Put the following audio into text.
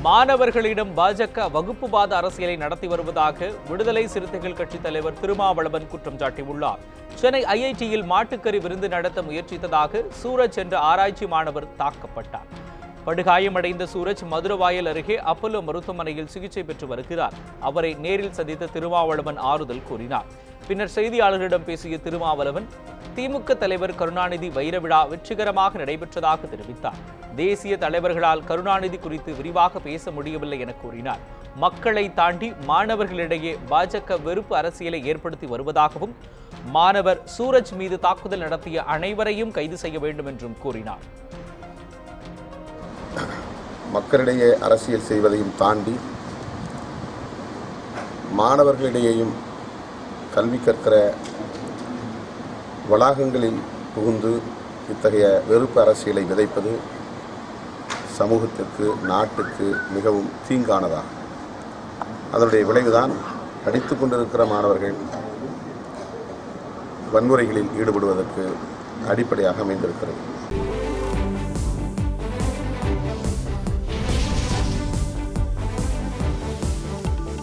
மாணவர்களிடம் பாஜக வகுப்புவாத அரசியலை நடத்தி வருவதாக விடுதலை சிறுத்தைகள் கட்சித் தலைவர் திருமாவளவன் குற்றம் சாட்டியுள்ளார். சென்னை ஐஐடியில் மாட்டுக்கறி விருந்து நடத்த முயற்சித்ததாக சூரஜ் என்ற ஆராய்ச்சி மாணவர் தாக்கப்பட்டார். படுகாயமடைந்த சூரஜ் மதுரவாயல் அருகே அப்பல்லோ மருத்துவமனையில் சிகிச்சை பெற்று வருகிறார். அவரை நேரில் சந்தித்த திருமாவளவன் ஆறுதல் கூறினார். பின்னர் செய்தியாளர்களிடம் பேசிய திருமாவளவன், திமுக தலைவர் கருணாநிதி வைர விழா வெற்றிகரமாக நடைபெற்றதாக தெரிவித்தார். தேசிய தலைவர்களால் கருணாநிதி குறித்து விரிவாக பேச முடியவில்லை என கூறினார். மக்களை தாண்டி மாணவர்களிடையே பாஜக வெறுப்பு அரசியலை ஏற்படுத்தி வருவதாகவும், மாணவர் சூரஜ் மீது தாக்குதல் நடத்திய அனைவரையும் கைது செய்ய வேண்டும் என்றும் கூறினார். மக்களிடையே அரசியல் செய்வதையும் தாண்டி மாணவர்களிடையேயும் கல்வி கற்கிற வளாகங்களில் புகுந்து இத்தகைய வெறுப்பு அரசியலை விதைப்பது சமூகத்திற்கு, நாட்டுக்கு மிகவும் தீங்கானதாகும். அதனுடைய விளைவுதான் படித்துக் கொண்டிருக்கிற மாணவர்கள் வன்முறைகளில் ஈடுபடுவதற்கு அடிப்படையாக அமைந்திருக்கிறது.